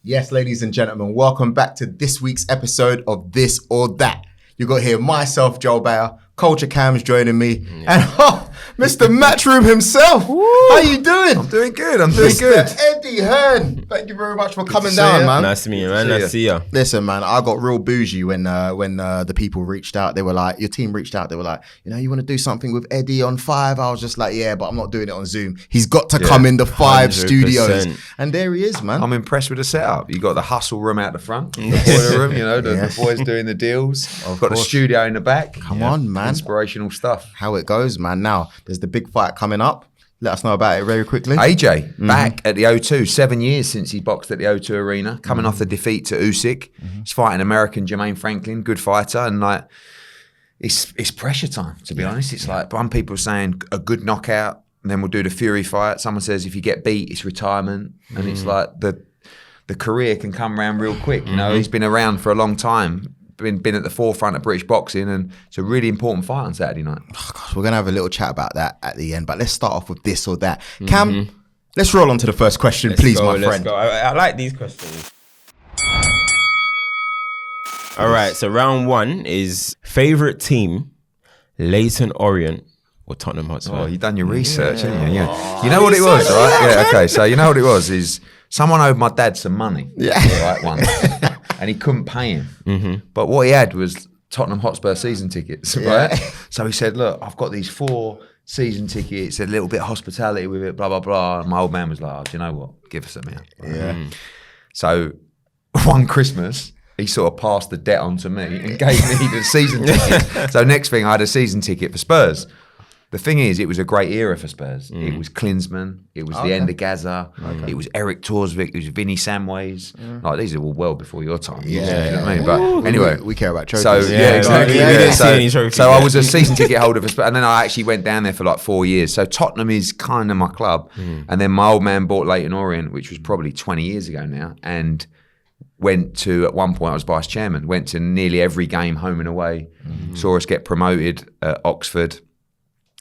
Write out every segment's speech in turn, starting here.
Yes, ladies and gentlemen, welcome back to this week's episode of This or That. You got here myself, Joel Bayer, Culture Cam's joining me, and Mr. Matchroom himself. Woo. How you doing? I'm doing good. Mr. Eddie Hearn. Thank you very much for coming down, man. Nice to meet you, man. Nice to see you. Listen, man, I got real bougie when the people reached out. They were like, your team reached out. They were like, you want to do something with Eddie on 5? I was just like, yeah, but I'm not doing it on Zoom. He's got to come in the 5 studios. And there he is, man. I'm impressed with the setup. You got the hustle room out the front, the boiler room, the boys doing the deals. I've got the studio in the back. Come on, man. Inspirational stuff. How it goes, man. Now, there's the big fight coming up. Let us know about it very quickly. AJ, back at the O2, 7 years since he boxed at the O2 Arena, coming off the defeat to Usyk. He's fighting American Jermaine Franklin, good fighter, and it's pressure time, to be honest. It's like, some people are saying a good knockout, and then we'll do the Fury fight. Someone says if you get beat, it's retirement. And it's like the career can come around real quick. He's been around for a long time. Been at the forefront of British boxing, and it's a really important fight on Saturday night. Oh, gosh, we're going to have a little chat about that at the end, but let's start off with this or that. Cam, let's roll on to the first question, please, my friend. Go. I like these questions. All right, so round 1 is favourite team, Leyton, Orient, or Tottenham Hotspur? Oh, you've done your research, haven't you? Yeah. You know what it was, right? Yeah, okay, so you know what it was is someone owed my dad some money. Right, once. And he couldn't pay him. But what he had was Tottenham Hotspur season tickets, right? So he said, look, I've got these 4 season tickets, a little bit of hospitality with it, blah, blah, blah. And my old man was like, do you know what? Give us them here. Right? So one Christmas, he sort of passed the debt on to me and gave me the season ticket. So next thing, I had a season ticket for Spurs. The thing is, it was a great era for Spurs. It was Klinsmann, it was the end of Gaza, it was Eric Torsvik, it was Vinny Samways. Like, these are all well before your time. You know what I mean? But anyway, we care about trophies. So exactly. We didn't see any trophies. So I was a season ticket holder for Spurs, and then I actually went down there for like 4 years. So Tottenham is kind of my club, and then my old man bought Leyton Orient, which was probably 20 years ago now, and went to, at one point I was vice chairman, went to nearly every game home and away, saw us get promoted at Oxford.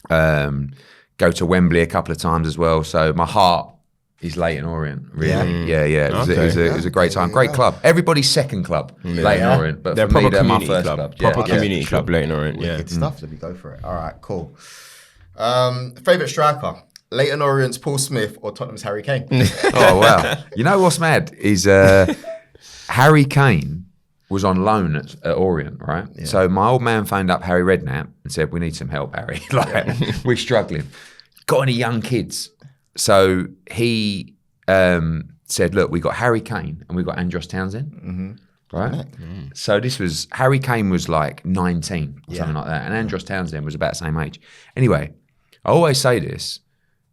Go to Wembley a couple of times as well. So my heart is Leyton Orient, really. Yeah. It was a great time. Great club. Everybody's second club, Leyton Orient. But they're for me, proper they're my community first club. club. Proper community club, Leyton Orient. Yeah. Good stuff. Let me go for it. All right, cool. Favourite striker, Leyton Orient's Paul Smyth or Tottenham's Harry Kane? Oh, wow. You know what's mad is Harry Kane was on loan at Orient, right? Yeah. So my old man phoned up Harry Redknapp and said, we need some help, Harry. We're struggling. Got any young kids? So he said, look, we got Harry Kane and we got Andros Townsend, right? So this was, Harry Kane was like 19 or something like that. And Andros Townsend was about the same age. Anyway, I always say this,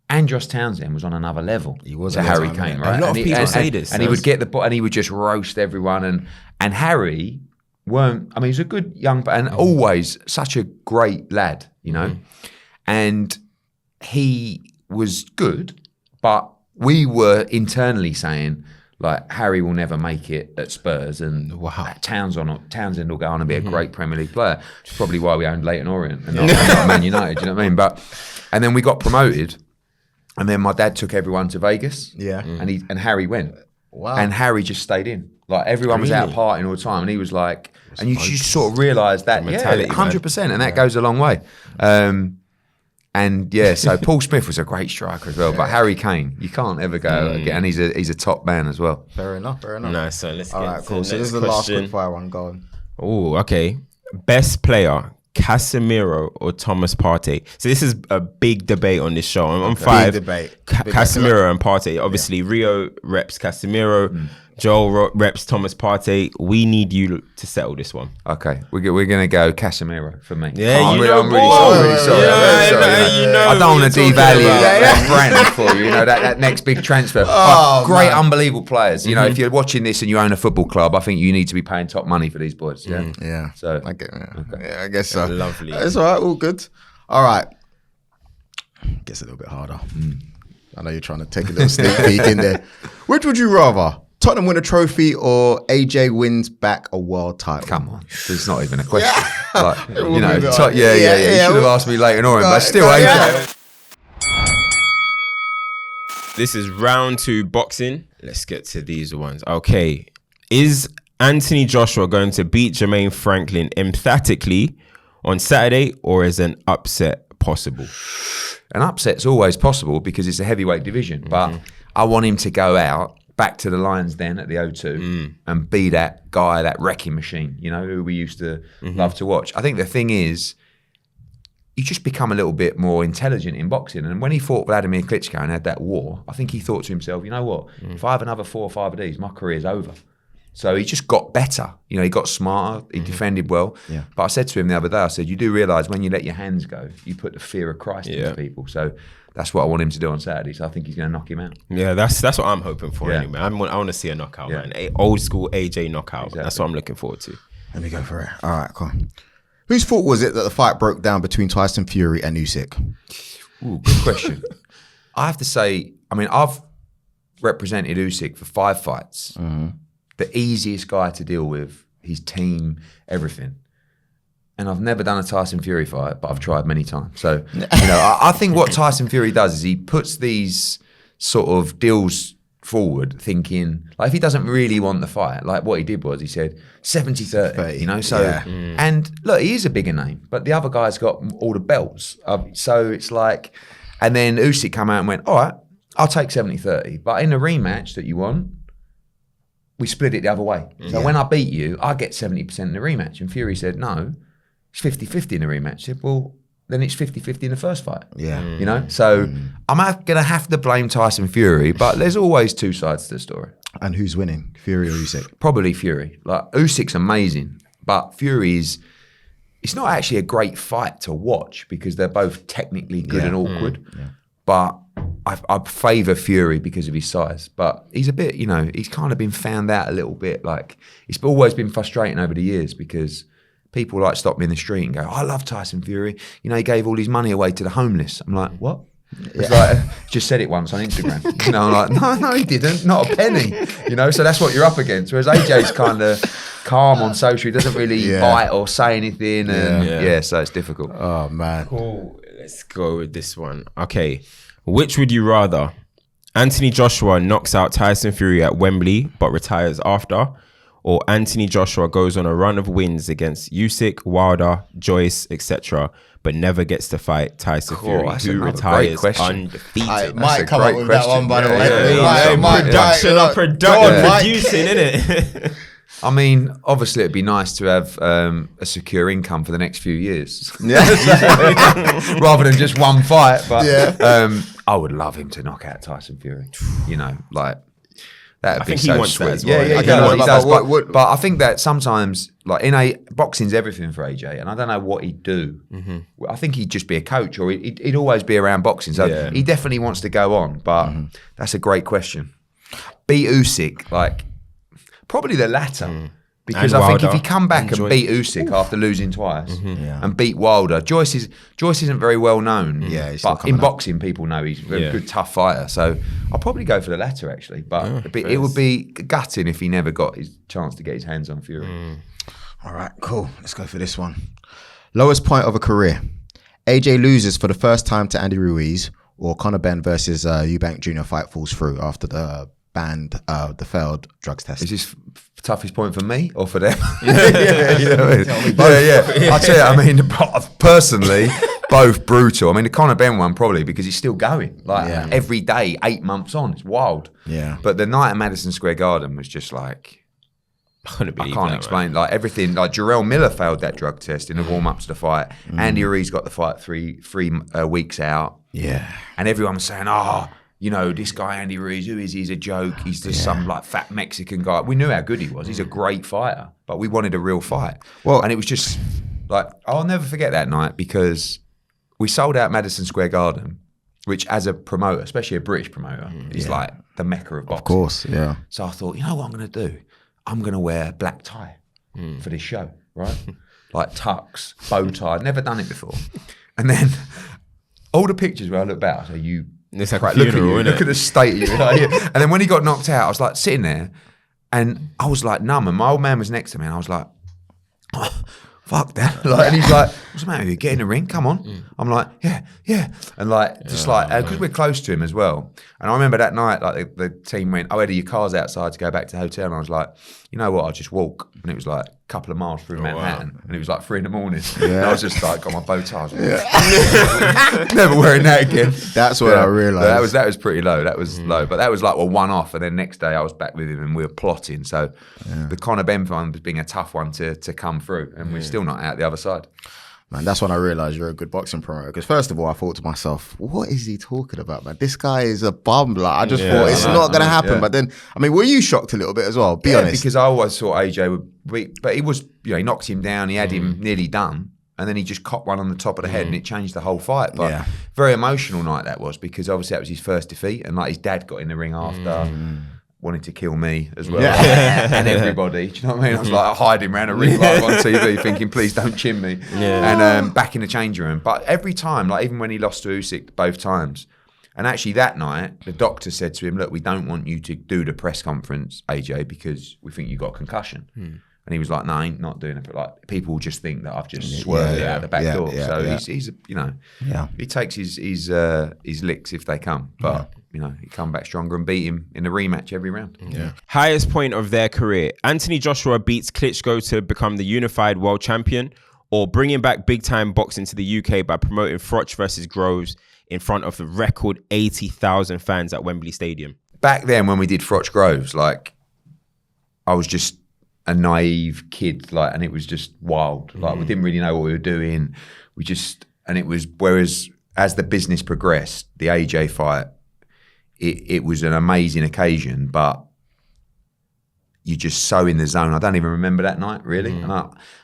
Andros Townsend was on another level to Harry Kane, right? A lot of people say this. And he would get the ball and he would just roast everyone. And Harry he's a good young, and always such a great lad, And he was good, but we were internally saying, like, Harry will never make it at Spurs, and Townsend will go on and be a great Premier League player. It's probably why we owned Leyton Orient and not Man United, you know what I mean? And then we got promoted, and then my dad took everyone to Vegas, and Harry went. Wow. And Harry just stayed in. Like, everyone was out partying all the time, and he was like, and you just sort of realise that, 100%, and that goes a long way. So Paul Smyth was a great striker as well, but Harry Kane, you can't ever go again, and he's a top man as well. Fair enough. Nice, so let's get to the cool. next So this is the last quick fire one, go on. Oh, okay. Best player, Casemiro or Thomas Partey? So this is a big debate on this show. I'm 5. Big debate. Casemiro and Partey. Obviously, Rio reps Casemiro. Joel reps Thomas Partey. We need you to settle this one. Okay, we're going to go Casemiro for me. Yeah, I'm really sorry. I don't want to devalue that brand for you. That next big transfer. Great, unbelievable players. If you're watching this and you own a football club, I think you need to be paying top money for these boys. Yeah. So I guess so. Lovely. It's all right. All good. All right. Gets a little bit harder. I know you're trying to take a little sneak peek in there. Which would you rather? Tottenham win a trophy or AJ wins back a world title? Come on, it's not even a question. You should have asked me later on, but still, AJ. This is round 2 boxing. Let's get to these ones. Okay. Is Anthony Joshua going to beat Jermaine Franklin emphatically on Saturday, or is an upset possible? An upset's always possible because it's a heavyweight division, but I want him to go out back to the Lions Den at the O2 and be that guy, that wrecking machine, you know, who we used to love to watch. I think the thing is, you just become a little bit more intelligent in boxing. And when he fought Vladimir Klitschko and had that war, I think he thought to himself, you know what, if I have another 4 or 5 of these, my career's over. So he just got better. You know, he got smarter, he defended well. Yeah. But I said to him the other day, I said, you do realise when you let your hands go, you put the fear of Christ into people. So that's what I want him to do on Saturday. So I think he's going to knock him out. Yeah, that's what I'm hoping for anyway. I want to see a knockout, man. Old school AJ knockout. Exactly. That's what I'm looking forward to. Let me go for it. All right, cool. Whose fault was it that the fight broke down between Tyson Fury and Usyk? Ooh, good question. I have to say, I mean, I've represented Usyk for 5 fights. The easiest guy to deal with, his team, everything. And I've never done a Tyson Fury fight, but I've tried many times. So, you know, I think what Tyson Fury does is he puts these sort of deals forward thinking, like if he doesn't really want the fight, like what he did was he said 70-30, you know? So, and look, he is a bigger name, but the other guy's got all the belts. So it's like, and then Usyk come out and went, all right, I'll take 70-30, but in the rematch that you want, we split it the other way. So when I beat you, I get 70% in the rematch. And Fury said, no, it's 50-50 in the rematch. I said, well, then it's 50-50 in the first fight. You know? So I'm going to have to blame Tyson Fury, but there's always 2 sides to the story. And who's winning, Fury or Usyk? Probably Fury. Like, Usyk's amazing, but Fury's, it's not actually a great fight to watch because they're both technically good and awkward. But I favour Fury because of his size. But he's a bit, you know, he's kind of been found out a little bit. Like, it's always been frustrating over the years because people like stop me in the street and go, I love Tyson Fury. You know, he gave all his money away to the homeless. I'm like, what? It's like, just said it once on Instagram. You know, I'm like, no, he didn't. Not a penny. You know, so that's what you're up against. Whereas AJ's kind of calm on social. He doesn't really bite or say anything. And so it's difficult. Oh, man. Cool. Let's go with this one. Okay. Which would you rather? Anthony Joshua knocks out Tyson Fury at Wembley but retires after, or Anthony Joshua goes on a run of wins against Usyk, Wilder, Joyce, etc., but never gets to fight Tyson Fury, who retires undefeated? I might come up with that one, by the way. Producing, innit? I mean, obviously, it'd be nice to have a secure income for the next few years, rather than just one fight. But I would love him to knock out Tyson Fury. You know, like that'd be so sweet. But I think that sometimes, like boxing's everything for AJ, and I don't know what he'd do. I think he'd just be a coach, or he'd always be around boxing. So he definitely wants to go on. But that's a great question. Beat Usyk, like. Probably the latter. Because I think if he come back and beat Usyk after losing twice and beat Wilder, Joyce isn't very well known. But in boxing, people know he's a good, tough fighter. So I'll probably go for the latter, actually. But it would be gutting if he never got his chance to get his hands on Fury. All right, cool. Let's go for this one. Lowest point of a career. AJ loses for the first time to Andy Ruiz, or Connor Benn versus Eubank Jr. fight falls through after the failed drugs test. Is this toughest point for me or for them? You know what I mean? I'll tell you, I mean, personally, both brutal. I mean, the Connor Benn one probably because he's still going. Every day, 8 months on. It's wild. But the night at Madison Square Garden was just like, I can't explain. Like everything, like Jarrell Miller failed that drug test in the warm-up to the fight. Andy Ruiz got the fight three weeks out. And everyone was saying, you know, this guy, Andy Ruiz, who is he? He's a joke. He's just some like fat Mexican guy. We knew how good he was. He's a great fighter, but we wanted a real fight. And it was just like, I'll never forget that night because we sold out Madison Square Garden, which as a promoter, especially a British promoter, is like the mecca of boxing. Of course, So I thought, you know what I'm going to do? I'm going to wear a black tie for this show, right? Like tux, bow tie. I'd never done it before. And then all the pictures where I look back, I say, it's like a funeral, look at the state of you. And then when he got knocked out, I was like sitting there and I was like numb. And my old man was next to me and I was like, if fuck that. Like, and he's like, what's the matter with you? Get in the ring, come on. I'm like, yeah. And like, just like, because we're close to him as well. And I remember that night, like the team went, oh, Eddie, your car's outside to go back to the hotel. And I was like, you know what, I'll just walk. And it was like a couple of miles through Manhattan. Wow. And it was like 3 a.m. And I was just like, got my bow tie. Never wearing that again. That's what I realised. That was pretty low. That was low. But that was like a one-off. And then next day I was back with him and we were plotting. So the Connor Benn one was being a tough one to come through. And we're still not out the other side. Man, that's when I realised you're a good boxing promoter. Because first of all, I thought to myself, what is he talking about, man? This guy is a bum. Like, I just thought it's not going to happen. But then, I mean, were you shocked a little bit as well? Be honest. Because I always thought AJ would be, but he was, he knocked him down. He had him nearly done. And then he just copped one on the top of the head and it changed the whole fight. But very emotional night that was, because obviously that was his first defeat. And like his dad got in the ring after. Wanted to kill me as well, and everybody. Do you know what I mean? I was like hiding around a ring live on TV, thinking, "Please don't chin me." And back in the changing room. But every time, like even when he lost to Usyk both times, and actually that night, the doctor said to him, "Look, we don't want you to do the press conference, AJ, because we think you got a concussion." And he was like, "No, I ain't not doing it." But like people just think that I've just swerved out the back door. He's he takes his licks if they come, but. He come back stronger and beat him in the rematch every round. Highest point of their career. Anthony Joshua beats Klitschko to become the unified world champion, or bringing back big time boxing to the UK by promoting Froch versus Groves in front of the record 80,000 fans at Wembley Stadium. Back then when we did Froch Groves, like I was just a naive kid, like, and it was just wild. Like we didn't really know what we were doing. And it was, whereas as the business progressed, the AJ fight, it was an amazing occasion, but you're just so in the zone. I don't even remember that night, really. And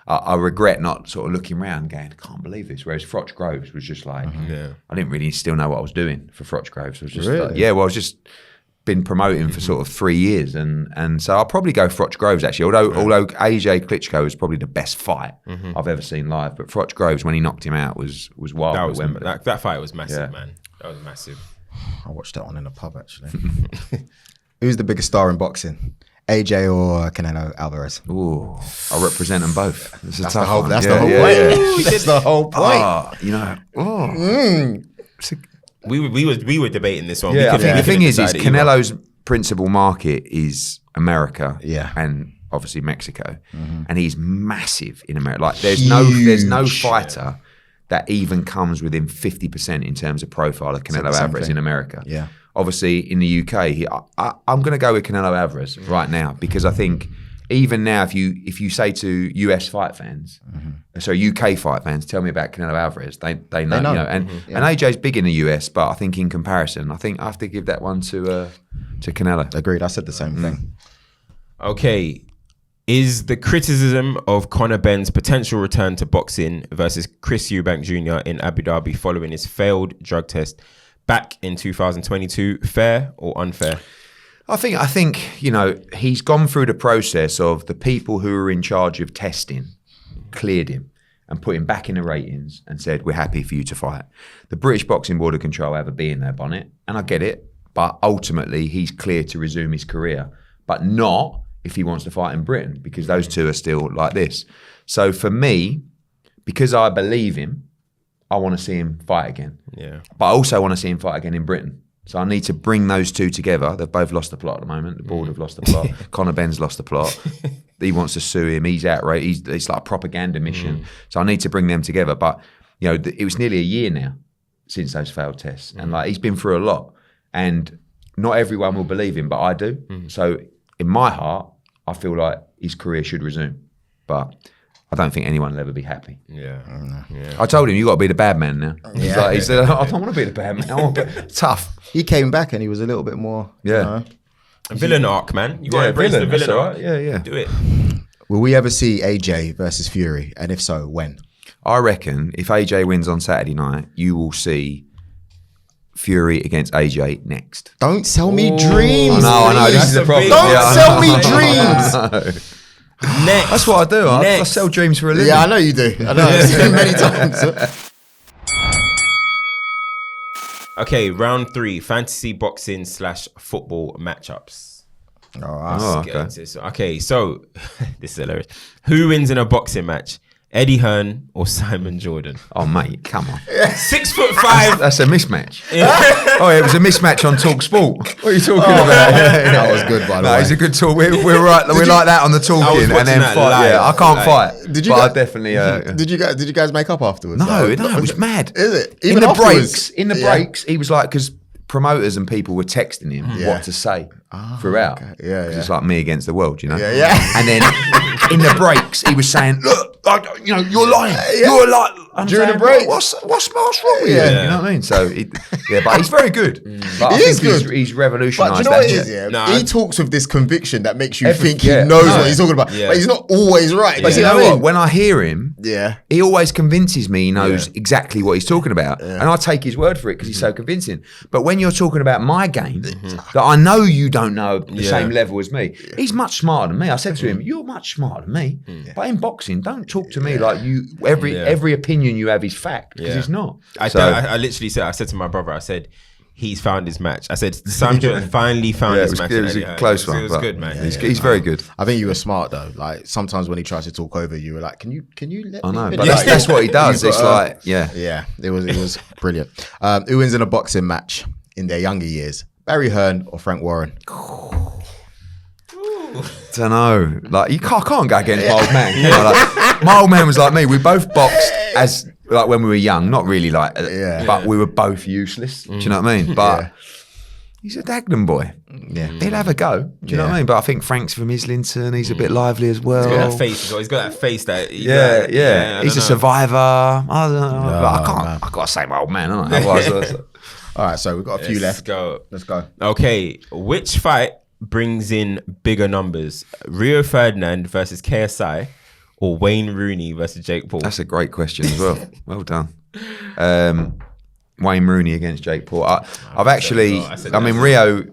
I regret not sort of looking around going, I can't believe this. Whereas Froch Groves was just like, I didn't really still know what I was doing for Froch Groves. I was just like, I was just been promoting for sort of 3 years. And so I'll probably go Froch Groves, actually. Although AJ Klitschko was probably the best fight I've ever seen live. But Froch Groves, when he knocked him out, was wild. That fight was massive, man. That was massive. I watched that one in a pub, actually. Who's the biggest star in boxing? AJ or Canelo Alvarez? Ooh, I represent them both. That's the whole point. That's the whole point. We were debating this one. The thing is Canelo's principal market is America, and obviously Mexico, and he's massive in America. Like there's no fighter that even comes within 50% in terms of profile of Canelo Alvarez in America. Yeah. Obviously, in the UK, I'm going to go with Canelo Alvarez right now, because I think even now, if you say to US fight fans, UK fight fans, tell me about Canelo Alvarez, they know. And AJ's big in the US, but I think in comparison, I have to give that one to Canelo. Agreed. I said the same thing. Okay. Is the criticism of Connor Benn's potential return to boxing versus Chris Eubank Jr. in Abu Dhabi following his failed drug test back in 2022 fair or unfair? I think he's gone through the process of the people who are in charge of testing cleared him and put him back in the ratings and said, we're happy for you to fight. The British Boxing Board of Control have a bee in their bonnet, and I get it, but ultimately he's clear to resume his career, but not if he wants to fight in Britain, because those two are still like this. So for me, because I believe him, I want to see him fight again. Yeah. But I also want to see him fight again in Britain. So I need to bring those two together. They've both lost the plot at the moment. The board have lost the plot. Connor Benn's lost the plot. He wants to sue him. He's outraged. It's like a propaganda mission. So I need to bring them together. But it was nearly a year now since those failed tests, and like he's been through a lot. And not everyone will believe him, but I do. So in my heart, I feel like his career should resume, but I don't think anyone will ever be happy. Yeah. I told him, you got to be the bad man now. He said, I don't want to be the bad man. I want to be tough. He came back and he was a little bit more, a villain arc, man. You got to embrace the villain arc. Yeah. Do it. Will we ever see AJ versus Fury? And if so, when? I reckon if AJ wins on Saturday night, you will see Fury against AJ next. Don't sell me dreams. I know. This is the problem. Don't sell me dreams. Next. That's what I do. I sell dreams for a living. Yeah, I know you do. I know. I've seen it many times. Okay, round 3, fantasy boxing / football matchups. Okay. Okay, so this is hilarious. Who wins in a boxing match? Eddie Hearn or Simon Jordan? Oh, mate, come on. 6'5". That's a mismatch. Oh, it was a mismatch on Talk Sport. What are you talking about? That was good, by the way. It's a good talk. We're right. We're like that on the talking, and then that fight. live. Yeah, I can't fight. Did you But guys, I definitely. Did you guys make up afterwards? No, it was mad. Is it? In Even the afterwards? breaks, he was like, because promoters and people were texting him what to say throughout. Okay. Yeah. It's like me against the world, you know? Yeah. And then in the breaks, he was saying, look, you're lying. You're lying. During the break. What's wrong with you? Yeah. You know what I mean? So, but he's very good. But I He is think good. he's But revolutionised do you know that what it is? shit. Yeah, No, he talks with this conviction that makes you think he yeah. knows No. what he's talking about, Yeah. but he's not always right. But You you know know what I what? mean? When I hear him, Yeah. he always convinces me he knows exactly what he's talking about. And I take his word for it because he's so convincing. But when you're talking about my game, that I know you don't know the same level as me, he's much smarter than me. I said to him, you're much smarter than me. But in boxing, don't talk to me like you. Every opinion you have is fact, because it's not. I literally said, I said to my brother, I said, he's found his match. I said, Simon Jordan finally found his match. It was a close one. It was good, man. He's very good. I think you were smart though. Like sometimes when he tries to talk over you, were like, "Can you let I me?" know, finish?" but that's what he does. You've It's got, like, yeah. yeah, it was brilliant. Who wins in a boxing match in their younger years? Barry Hearn or Frank Warren? Don't know. Like I can't go against my old man. You know, like, my old man was like me. We both boxed as like when we were young. Not really like, but we were both useless. Do you know what I mean? But he's a Dagenham boy. Yeah, He'll have a go. Do you know what I mean? But I think Frank's from Islington. He's a bit lively as well. He's got that face as well. He's got that face that. He's a survivor. I don't know. But I can't. I gotta say my old man, haven't I? Otherwise, All right, so we've got a few left. Let's go. Okay, which fight brings in bigger numbers? Rio Ferdinand versus KSI or Wayne Rooney versus Jake Paul? that's a great question as well. Well done. Wayne Rooney against Jake Paul. I've actually, I mean, Rio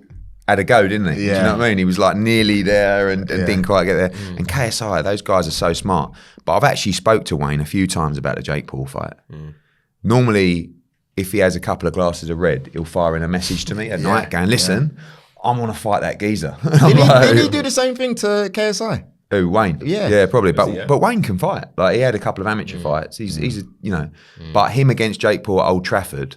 had a go, didn't he? Do you know what I mean? He was like nearly there and didn't quite get there. And KSI, those guys are so smart. But I've actually spoke to Wayne a few times about the Jake Paul fight. Normally, if he has a couple of glasses of red, he'll fire in a message to me at night going, listen, I want to fight that geezer. Did he do the same thing to KSI? Who, Wayne? Yeah. Probably. But Wayne can fight. Like he had a couple of amateur fights. He's but him against Jake Paul at Old Trafford,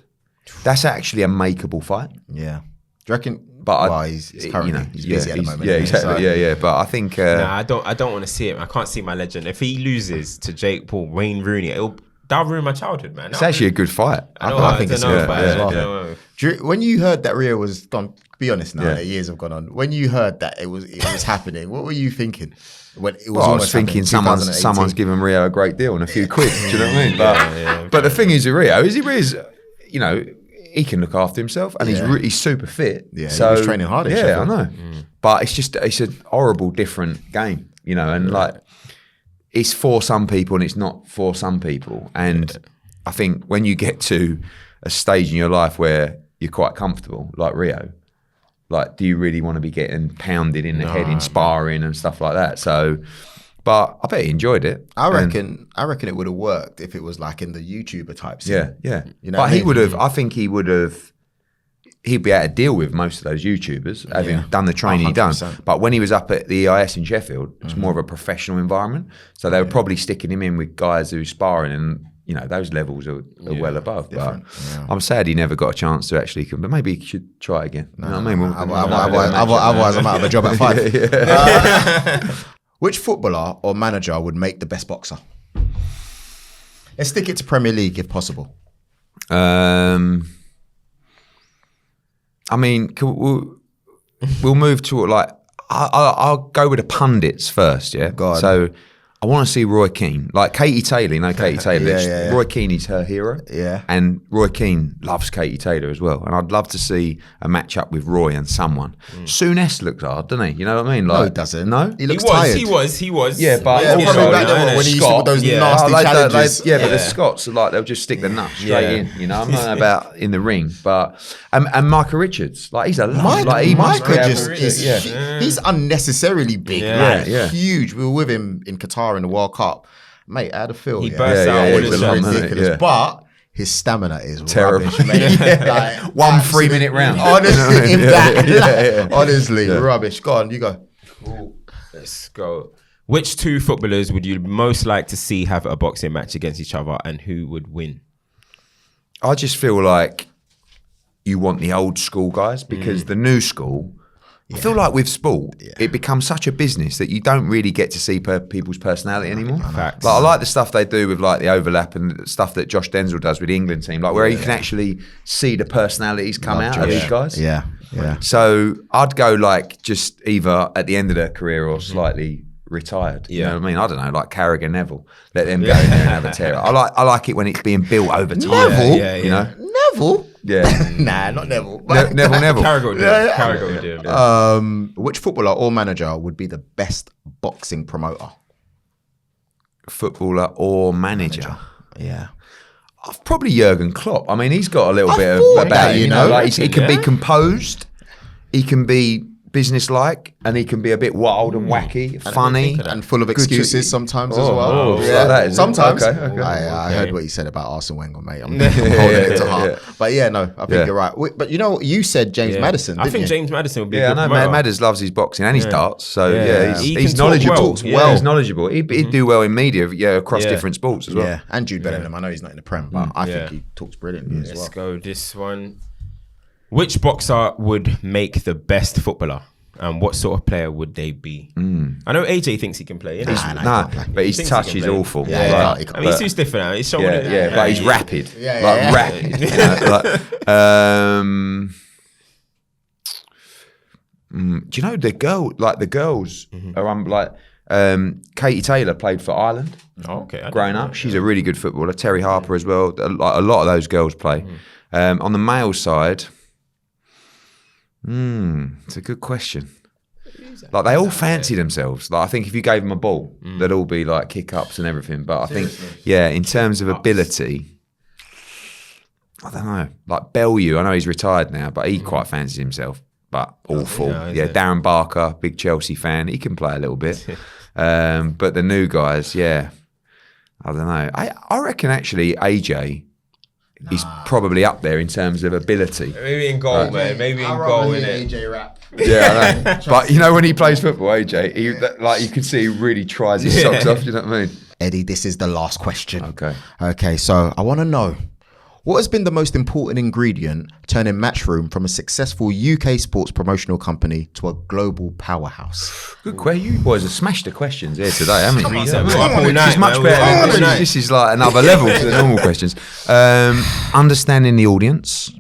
that's actually a makeable fight. Yeah. Do you reckon? But he's currently he's busy at the moment. Yeah, exactly. So. But I think Nah, I don't want to see it. I can't see my legend. If he loses to Jake Paul, Wayne Rooney, that'll ruin my childhood, man. it's actually a good fight. I think it's good but as well. When you heard that Rio was gone, be honest now, that years have gone on. When you heard that it was happening, what were you thinking? When it was I was thinking someone's given Rio a great deal and a few quid. Do you know what I mean? But the thing is, Rio is, you know, he can look after himself and he's super fit. Yeah, so, he was training hard. I know. But it's a horrible different game, you know, and like it's for some people and it's not for some people. And I think when you get to a stage in your life where you're quite comfortable, like Rio, like, do you really want to be getting pounded in the head in sparring and stuff like that? So, but I bet he enjoyed it. I reckon it would have worked if it was like in the YouTuber type scene. Yeah. You know but he would have. I think he would have. He'd be able to deal with most of those YouTubers, having done the training he done. But when he was up at the EIS in Sheffield, it's more of a professional environment. So they were probably sticking him in with guys who are sparring, and you know those levels are well above. But I'm sad he never got a chance to actually. But maybe he should try again. You know what I mean? Otherwise, I'm out of a job at 5. Which footballer or manager would make the best boxer? Let's stick it to Premier League if possible. I mean, we'll move to like I'll go with the pundits first. Yeah. Go on. So I want to see Roy Keane, like Katie Taylor. You know Katie Taylor. Roy Keane is her hero. Yeah. And Roy Keane loves Katie Taylor as well. And I'd love to see a match up with Roy and someone. Souness looks hard, doesn't he? You know what I mean? Like, No, he doesn't. No, He looks tired. He was. Yeah, but probably back then when he used to put those nasty challenges. But the Scots are like they'll just stick the nuts straight in. You know, I'm not about in the ring, but and Micah Richards, like he's a Micah he's unnecessarily big, huge. We were with him in Qatar in the World Cup, mate. Out of feel, he bursts out all his ridiculous, but his stamina is terrible. Rubbish, mate. Like, 1 3-minute round. Honestly, honestly, rubbish. Go on, you go. Cool. Let's go. Which two footballers would you most like to see have a boxing match against each other, and who would win? I just feel like you want the old school guys, because the new school, I feel like with sport, it becomes such a business that you don't really get to see people's personality anymore. Facts. Like, I like the stuff they do with like the overlap and the stuff that Josh Denzel does with the England team, like where you can actually see the personalities come out of these guys. Yeah. So I'd go like just either at the end of their career or slightly retired. You know what I mean? I don't know, like Carragher, Neville. Let them go in there and have a tear. I like it when it's being built over time. Neville? You know? Neville? Yeah. Nah, not Neville. Neville. Carragher would do it. Carragher would do it. Which footballer or manager would be the best boxing promoter? Footballer or manager? Yeah. Probably Jurgen Klopp. I mean, he's got a little bit thought about that, him, you you know. know. Like he can be composed, he can be business-like, and he can be a bit wild and wacky, funny, And full of excuses sometimes as Oh, well. oh, like that, is it? Sometimes. Okay. I heard what you said about Arsene Wenger, mate. I'm holding it to heart. But yeah, no, I think you're right. But you know, you said James Madison, didn't I think you? James Madison would be Yeah, a good I know. promoter. Madders loves his boxing and his darts, so He he's can talk knowledgeable. well. He's knowledgeable. He'd do well in media, across different sports as well. Yeah, and Jude Bellingham. I know he's not in the Prem, but I think he talks brilliantly as well. Let's go this one. Which boxer would make the best footballer? And what sort of player would they be? I know AJ thinks he can play. Nah, but his thinks touch he can is play. awful. Yeah, I mean, he's too stiff now. He's showing it. But he's rapid. Yeah. Rapid. You know, do you know the girls are Katie Taylor played for Ireland. Oh, okay. Growing up, she's a really good footballer. Terry Harper as well. A lot of those girls play. On the male side, it's a good question. Like, they all fancy themselves. Like, I think if you gave them a ball, they'd all be like kick ups and everything. But I think, in terms of ability, I don't know. Like Bellew, I know he's retired now, but he quite fancies himself. But awful. Darren Barker, big Chelsea fan. He can play a little bit. But the new guys, I don't know. I reckon actually AJ is probably up there in terms of ability. Maybe in goal, man. Maybe in goal, innit? AJ rap. Yeah, I know. But you know, when he plays football, AJ, you can see he really tries his socks off. You know what I mean? Eddie, this is the last question. Okay. So I want to know, what has been the most important ingredient turning Matchroom from a successful UK sports promotional company to a global powerhouse? Good question. You boys have smashed the questions here today, haven't you? It's Much better. This is like another level to the normal questions. Understanding the audience,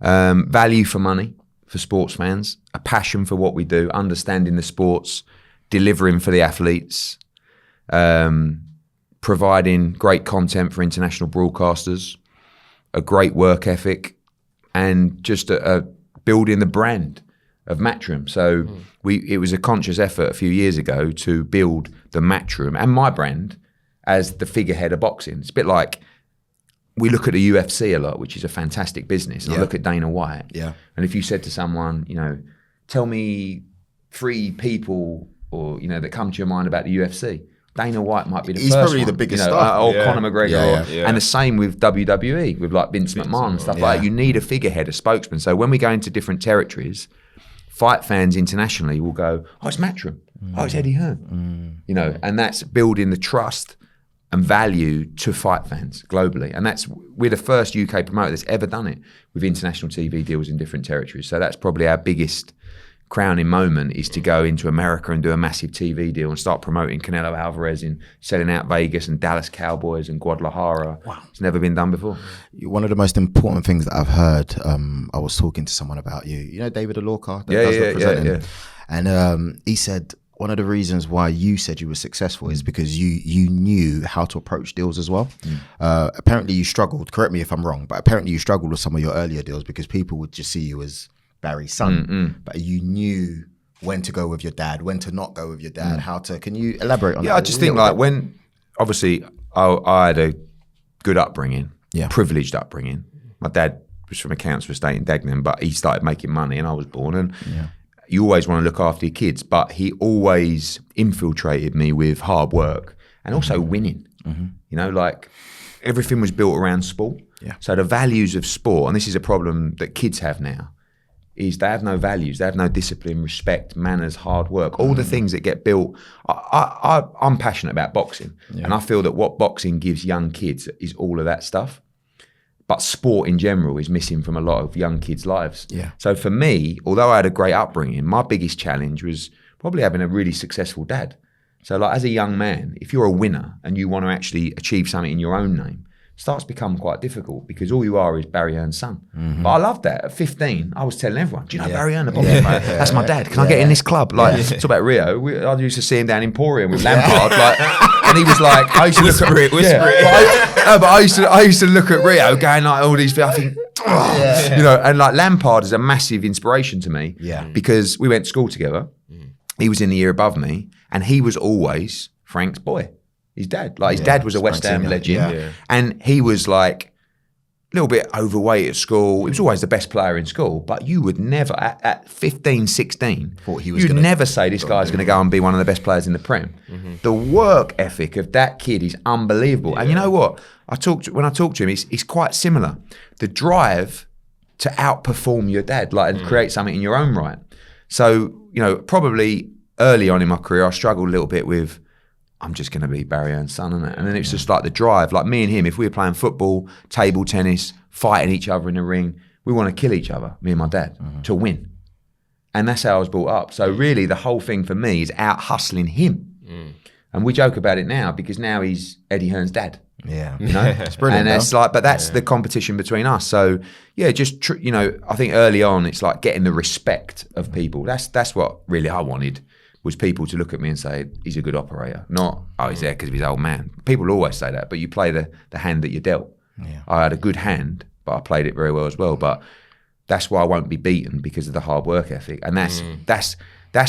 value for money for sports fans, a passion for what we do, understanding the sports, delivering for the athletes, providing great content for international broadcasters, a great work ethic, and just building the brand of Matchroom. So it was a conscious effort a few years ago to build the Matchroom and my brand as the figurehead of boxing. It's a bit like, we look at the UFC a lot, which is a fantastic business. And I look at Dana White. Yeah. And if you said to someone, tell me 3 people that come to your mind about the UFC, Dana White might be the He's first probably one, the biggest star. or Conor McGregor, Yeah. and the same with WWE, with like Vince McMahon and stuff like that. You need a figurehead, a spokesman. So when we go into different territories, fight fans internationally will go, "Oh, it's Matchroom. Oh, it's Eddie Hearn." And that's building the trust and value to fight fans globally. And we're the first UK promoter that's ever done it with international TV deals in different territories. So that's probably our biggest crowning moment, is to go into America and do a massive TV deal and start promoting Canelo Alvarez in selling out Vegas and Dallas Cowboys and Guadalajara. Wow. It's never been done before. One of the most important things that I've heard, I was talking to someone about you. You know David Alorca? That does the presenting? And he said, one of the reasons why you said you were successful is because you knew how to approach deals as well. Apparently you struggled, correct me if I'm wrong, but apparently you struggled with some of your earlier deals because people would just see you as Barry's son, but you knew when to go with your dad, when to not go with your dad, can you elaborate on that? Yeah, I just think like when, obviously I had a good upbringing, privileged upbringing. My dad was from a council estate in Dagenham, but he started making money and I was born, and you always want to look after your kids, but he always infiltrated me with hard work and also winning. Like everything was built around sport. So the values of sport, and this is a problem that kids have now, is they have no values, they have no discipline, respect, manners, hard work, all the things that get built. I'm passionate about boxing, and I feel that what boxing gives young kids is all of that stuff. But sport in general is missing from a lot of young kids' lives. Yeah. So for me, although I had a great upbringing, my biggest challenge was probably having a really successful dad. So like as a young man, if you're a winner and you want to actually achieve something in your own name, it starts to become quite difficult because all you are is Barry Hearn's son. But I loved that. At 15, I was telling everyone, do you know Barry Hearn, the boxing mate? That's my dad. Can I get in this club? Like, talk about Rio. I used to see him down in Emporium with Lampard. Like, and he was like, I used to look at but I used to look at Rio going like all these, I think, you know, and like Lampard is a massive inspiration to me because we went to school together. He was in the year above me and he was always Frank's boy. His dad. Like his dad was a West Ham legend. And he was like a little bit overweight at school. He was always the best player in school, but you would never, at 15, 16, you'd never say this guy's going to go and be one of the best players in the Prem. The work ethic of that kid is unbelievable. And you know what? When I talk to him, it's quite similar. The drive to outperform your dad, like and create something in your own right. So, you know, probably early on in my career, I struggled a little bit with, I'm just going to be Barry Hearn's son, innit? And then it's just like the drive. Like me and him, if we were playing football, table tennis, fighting each other in the ring, we want to kill each other, me and my dad, to win. And that's how I was brought up. So really the whole thing for me is out hustling him. And we joke about it now because now he's Eddie Hearn's dad. Yeah. You know? It's brilliant. And it's like, but that's the competition between us. So yeah, just, you know, I think early on it's like getting the respect of people. That's what really I wanted. Was people to look at me and say, he's a good operator. Not, oh, he's there because of his old man. People always say that, but you play the hand that you're dealt. Yeah. I had a good hand, but I played it very well as well. But that's why I won't be beaten because of the hard work ethic. And that's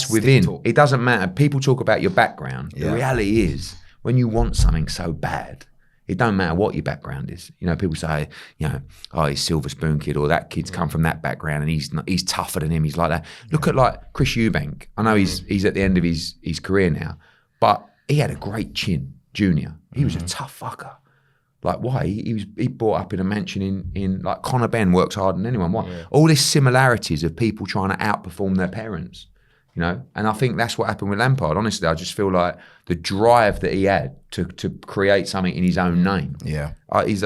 within. It doesn't matter. People talk about your background. The reality is, when you want something so bad, it don't matter what your background is. You know, people say, you know, oh, he's Silver Spoon kid, or that kid's come from that background and he's tougher than him. He's like that. Look at like Chris Eubank. I know he's at the end of his career now, but he had a great chin, junior. He was a tough fucker. Like why? He brought up in a mansion in like Connor Benn works harder than anyone. Why? Yeah. All these similarities of people trying to outperform their parents. You know, and I think that's what happened with Lampard. Honestly, I just feel like the drive that he had to create something in his own name. Yeah, he's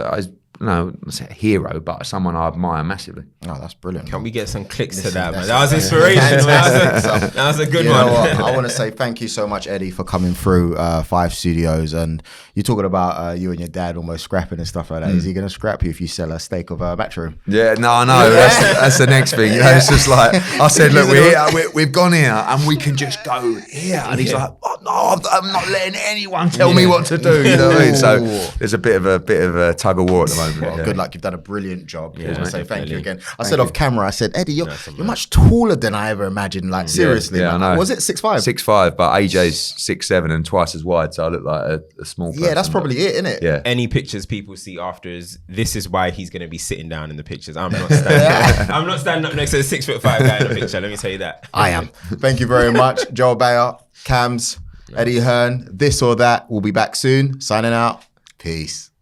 not a hero, but someone I admire massively. Oh, that's brilliant. Can we get some clicks to that, man? That was inspirational. that was a good one. I want to say thank you so much, Eddie, for coming through 5 Studios. And you're talking about you and your dad almost scrapping and stuff like that. Is he going to scrap you if you sell a stake of Matchroom? Yeah, no, that's the next thing. You know, it's just like, I said, look, we've gone here and we can just go here. And he's like, oh, no, I'm not letting anyone tell me what to do. You know what I mean? So there's a bit of a tug of war at the moment. Well, good luck. You've done a brilliant job. I want to say thank you again. I said off camera, I said, Eddie, you're much taller than I ever imagined. Like, seriously. Yeah, I know. Was it 6'5"? 6'5", but AJ's 6'7" and twice as wide, so I look like a small person. Yeah, that's probably it, isn't it? Yeah. Any pictures people see after this is why he's going to be sitting down in the pictures. I'm not standing I'm not standing up next to a 6'5" guy in the picture. Let me tell you that. I am. Thank you very much. Joel Bayer, Cams, Eddie Hearn, This or That. We'll be back soon. Signing out. Peace.